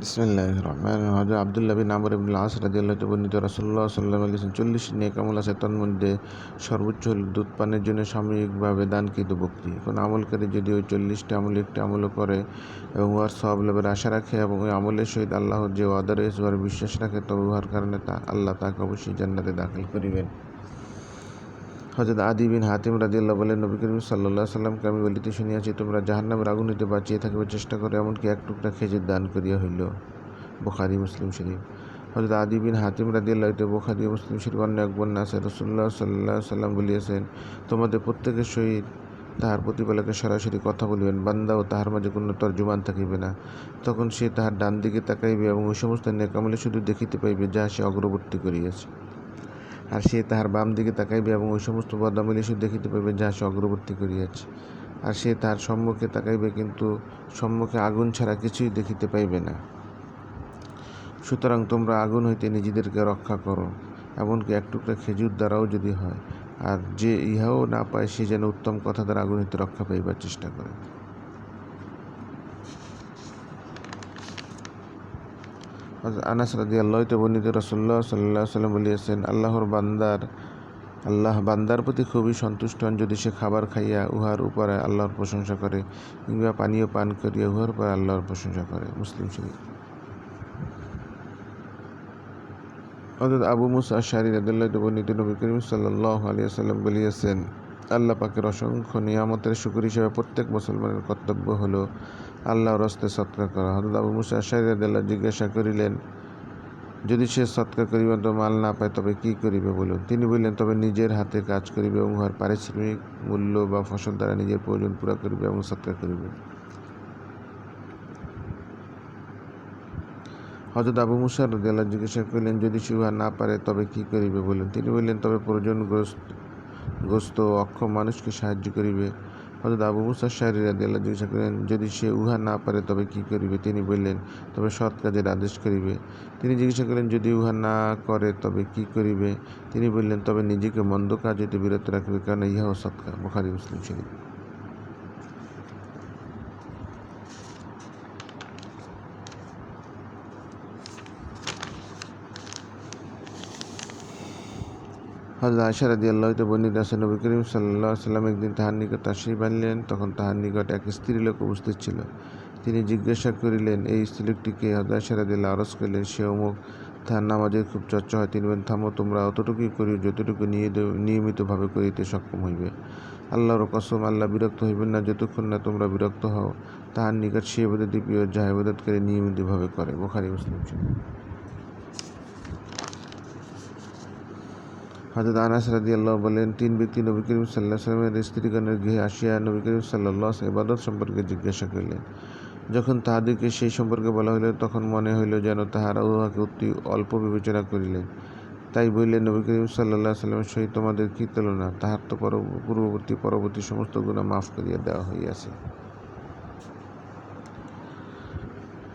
বিসমিল্লাহির রহমানির রহিম। হযরত আব্দুল্লাহ বিন আমর ইবনুল আস রাদিয়াল্লাহু তাআলা বর্ণিত রাসূলুল্লাহ সাল্লাল্লাহু আলাইহি ওয়াসাল্লাম 40 নেক আমল আছে, তার মধ্যে সর্বোচ্চ হল দুধ পানের জন্য সাময়িকভাবে দানকৃত বকরি। কোনো আমলকারী যদি ওই 40টি আমল একটি আমলও করে এবং উহার সওয়াব লাভের আশা রাখে এবং ওই আমলের সহিত আল্লাহর যে ওয়াদা রয়েছে উহার বিশ্বাস রাখে, তবে উহার কারণে আল্লাহ তাকে অবশ্যই জান্নাতে দাখিল করিবেন। হযরত আদি বিন হাতিম রাদিয়াল্লাহু বলেন, নবী করিম সাল্লাল্লাহু আলাইহি ওয়াসাল্লামকে আমি বলিতে শুনিয়াছি, তোমরা জাহান্নামের আগুন হইতে বাঁচিয়া থাকিবার চেষ্টা করো, এমনকি এক টুকরা খেজুর দান করিয়া হইল। বুখারী মুসলিম শরীফ। হযরত আদি বিন হাতিম রাদিয়াল্লাহু আনহু বুখারী ও মুসলিম শরীফ অন্য এক বর্ণনা আছে, রাসূলুল্লাহ সাল্লাল্লাহু আলাইহি ওয়াসাল্লাম বলিয়াছেন, তোমাদের প্রত্যেকের সহিত তাহার প্রতিপালকের সরাসরি কথা বলিবেন, বান্দা ও তাহার মাঝে কোনো তর্জমান থাকিবে না। তখন সে তাহার ডান দিকে তাকাইবে এবং ওই সমস্ত নেক আমলে শুধু দেখিতে পাইবে যাহা সে অগ্রবর্তী করিয়াছে, আর সে তাহার বাম দিকে তাকাইবে এবং ওই সমস্ত বদ আমলে শুধু দেখিতে পাইবে যাহা সে অগ্রবর্তী করিয়াছে, আর সে তাহার সম্মুখে তাকাইবে, কিন্তু সম্মুখে আগুন ছাড়া কিছুই দেখিতে পাইবে না। সুতরাং তোমরা আগুন হইতে নিজেদেরকে রক্ষা করো, এমনকি এক টুকরা খেজুর দ্বারাও যদি হয়, আর যে ইহাও না পায় সে যেন উত্তম কথা দ্বারা আগুন হইতে রক্ষা পাইবার চেষ্টা করে। আনাস রাদিয়াল্লাহু তাআলা বর্ণিত রাসূলুল্লাহ সাল্লাল্লাহু আলাইহি ওয়াসাল্লাম বলিয়াছেন, আল্লাহ বান্দার প্রতি খুবই সন্তুষ্ট হন যদি সে খাবার খাইয়া উহার উপরে আল্লাহর প্রশংসা করে, কিংবা পানীয় পান করিয়া উহার উপরে আল্লাহর প্রশংসা করে। মুসলিম শরীফ। হযরত আবু মুসা আশআরী রাদিয়াল্লাহু তাআলা বর্ণিত, নবী করিম সাল্লাল্লাহু আলাইহি ওয়াসাল্লাম বলিয়াছেন, আল্লাহ পাকের অসংখ্য নিয়ামতের শুকর হিসেবে প্রত্যেক মুসলমানের কর্তব্য হলো আল্লাহর রাস্তায় সৎকার করা। হযরত আবু মুসা আশআরী রাদিয়াল্লাহু আনহু জিজ্ঞাসা করিলেন, যদি সে সৎকার করিবার মতো মাল না পায় তবে কি করিবে বলুন? তিনি বললেন, তবে নিজের হাতে কাজ করিবে এবং উহার পারিশ্রমিক মূল্য বা ফসল দ্বারা নিজের প্রয়োজন পুরা করিবে এবং সৎকার করিবে। হযরত আবু মুসা রাদিয়াল্লাহু আনহু জিজ্ঞাসা করিলেন, যদি সে উহা না পারে তবে কি করিবে বলুন? তিনি বললেন, তবে প্রয়োজনগ্রস্ত ও অক্ষম মানুষকে সাহায্য করিবে। হযরত আবু মুসা আশআরী রাদিয়াল্লাহু আনহু জিজ্ঞাসা করিলেন, যদি সে উহা না পারে তবে কি করিবে? তিনি বললেন, তবে সৎ কাজের আদেশ করিবে। তিনি জিজ্ঞাসা করিলেন, যদি উহা না করে তবে কি করিবে? তিনি বললেন, তবে নিজেকে মন্দ কাজ হইতে বিরত রাখিবে, কারণ ইহাও সৎকার। বুখারী মুসলিম শরীফ। হযরত আয়েশা রাদিয়াল্লাহু তাআলা বর্ণিত আছে, নবী করিম সাল্লাল্লাহু আলাইহি ওয়াসাল্লাম একদিন তাহার নিকট তাশরীফ আনলেন, তখন তাহার নিকট এক স্ত্রীলোক উপস্থিত ছিল। তিনি জিজ্ঞাসা করিলেন, এই স্ত্রীলোকটি কে? হযরত আয়েশা রাদিয়াল্লাহু আনহা আরজ করিলেন, সে অমুক, তাহার নামাজের খুব চর্চা হয়। তিনি বলেন, থামো, তোমরা অতটুকুই করিও যতটুকু নিয়মিতভাবে করিতে সক্ষম হইবে। আল্লাহর কসম, আল্লাহ বিরক্ত হইবেন না যতক্ষণ না তোমরা বিরক্ত হও তাহার নিকট সে ইবাদতই প্রিয় যাহা ইবাদতকারী নিয়মিতভাবে করে। বুখারী মুসলিম শরীফ। হযরত আনাস রাদিয়াল্লাহু বলেন, তিন ব্যক্তি নবী করিম সাল্লাল্লাহু আলাইহি ওয়াসাল্লামের স্ত্রীগণের গৃহে আসিয়া নবী করিম সাল্লাল্লাহু আলাইহি ওয়াসাল্লাম ইবাদত সম্পর্কে জিজ্ঞাসা করিলেন। যখন তাহাদিগকে সেই সম্পর্কে বলা হইল, তখন মনে হইল যেন তাহারা উহাকে অতি অল্প বিবেচনা করিলেন। তাই বললেন, নবী করিম সাল্লাল্লাহু আলাইহি ওয়াসাল্লামের সহিত তোমাদের কি তুলনা? তাহার তো পরবর্তী সমস্ত গুনাহ মাফ করিয়া দেওয়া হইয়াছে।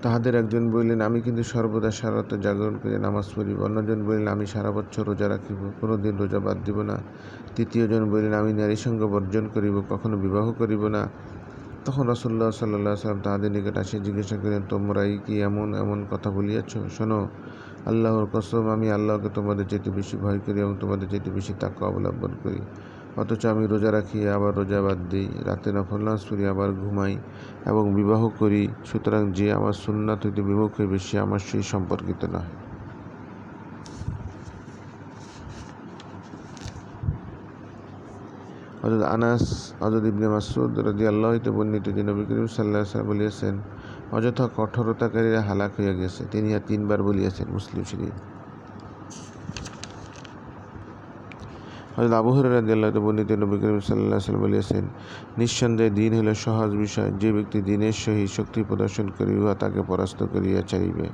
তাহাদের একজন বলিলেন, আমি কিন্তু সর্বদা সারা রাত জাগরণ করিয়া নামাজ পড়িব। অন্যজন বলিলেন, আমি সারা বৎসর রোজা রাখিব, কোনো দিন রোজা বাদ দিব না। তৃতীয়জন বলিলেন, আমি নারীসঙ্গ বর্জন করিব, কখনো বিবাহ করিব না। তখন রাসূলুল্লাহ সাল্লাল্লাহু আলাইহি ওয়াসাল্লাম তাহাদের নিকট আসিয়া জিজ্ঞাসা করিলেন, তোমরাই কি এমন এমন কথা বলিয়াছ? শোনো, আল্লাহর কসম, আমি আল্লাহকে তোমাদের চাইতে বেশি ভয় করি এবং তোমাদের চাইতে বেশি তাকওয়া অবলম্বন করি। অথচ আমি রোজা রাখি, আবার রোজা বাদ দিই, রাতে নফল নামাজ পড়ি, আবার ঘুমাই এবং বিবাহ করি। সুতরাং যে আমার সুন্নাত হইতে বিমুখ হইবে সে আমার সহিত সম্পর্কিত নয়। হযরত ইবনে মাসউদ রাদিয়াল্লাহু আনহু বর্ণিত যে নবী করিম সাল্লাল্লাহু আলাইহি ওয়াসাল্লাম বলিয়াছেন, অযথা কঠোরতাকারীরা হালাক হইয়া গেছে। তিনি ইহা 3 বার বলিয়াছেন। মুসলিম শরীফ। হযরত আবু হুরায়রা রাদিয়াল্লাহু আনহু বর্ণিত নবী করিম সাল্লাল্লাহু আলাইহি ওয়াসাল্লাম বলিয়াছেন, নিঃসন্দেহে দ্বীন হইল সহজ বিষয়। যে ব্যক্তি দ্বীনের সহিত শক্তি প্রদর্শন করিবে উহা তাকে পরাস্ত করিয়া ছাড়িবে।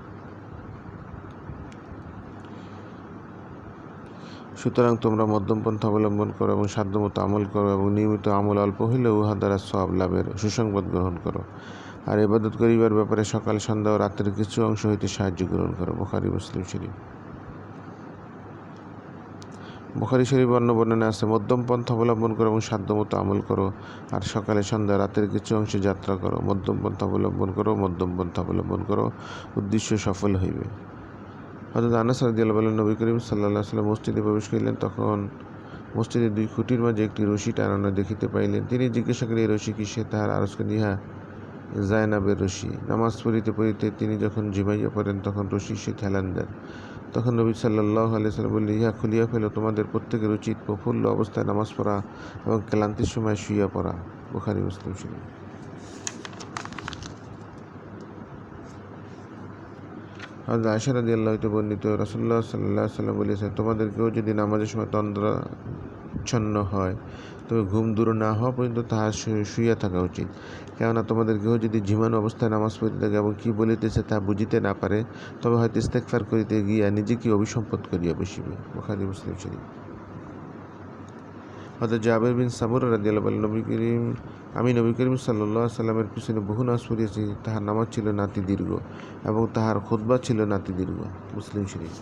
সুতরাং তোমরা মধ্যম পন্থা অবলম্বন করো এবং সাধ্যমতো আমল করো এবং নিয়মিত আমল অল্প হইলেও উহা দ্বারা সওয়াব লাভের সুসংবাদ গ্রহণ করো। আর ইবাদত করিবার ব্যাপারে সকাল সন্ধ্যা ও রাত্রের কিছু অংশ হইতে সাহায্য গ্রহণ করো। বুখারী মুসলিম শরীফ। বুখারী শরীফ অন্য বর্ণনা আছে, মধ্যম পন্থা অবলম্বন করো এবং সাধ্যমতো আমল করো, আর সকালে সন্ধ্যা রাতের কিছু অংশে যাত্রা করো। মধ্যম পন্থা অবলম্বন করো, মধ্যম পন্থা অবলম্বন করো, উদ্দেশ্য সফল হইবে। হযরত আনাস রাদিয়াল্লাহু আনহু নবী করিম সাল্লাল্লাহু আলাইহি ওয়াসাল্লাম মসজিদে প্রবেশ করিলেন, তখন মসজিদের 2 খুঁটির মাঝে একটি রশি টানানো দেখিতে পাইলেন। তিনি জিজ্ঞাসা করিলেন, এই রশি কিসের? তাহার আরজ করিলেন, ইহা যায়নাবের রশি। নামাজ পড়িতে পড়িতে তিনি যখন ঝিমাইয়া পড়েন, তখন রশি সে হেলান দেন। তখন নবী সাল্লাল্লাহু আলাইহি ওয়াসাল্লাম বললেন, ইহা খুলিয়া ফেলো, তোমাদের প্রত্যেকের উচিত প্রফুল্ল অবস্থায় নামাজ পড়া এবং ক্লান্তির সময় শুইয়া পড়া। বুখারী মুসলিম শরীফ। হযরত আয়েশা রাদিয়াল্লাহু হইতে বর্ণিত, রাসূলুল্লাহ সাল্লাল্লাহু আলাইহি ওয়াসাল্লাম বলেছেন, তোমাদের কেউ যদি নামাজের সময় তন্দ্রাচ্ছন্ন হয়, তবে ঘুম দূর না হওয়া পর্যন্ত তাহার শুইয়া থাকা উচিত। কেননা তোমাদের কেউ যদি ঝিমানো অবস্থায় নামাজ পড়িতে থাকে এবং কি বলিতেছে তা বুঝিতে না পারে, তবে হয়তো ইস্তেগফার করিতে গিয়া নিজেকে অভিসম্পদ করিয়া বসিবে। বুখারী মুসলিম শরীফ। হযরত জাবের বিন সামুরা রাদিয়াল্লাহু আনহু, আমি নবী করিম সাল্লাল্লাহু আলাইহি ওয়াসাল্লামের পিছনে বহু নামাজ পড়িয়াছি, তাহার নামাজ ছিল নাতি দীর্ঘ এবং তাহার খুতবা ছিল নাতি দীর্ঘ। মুসলিম শরীফ।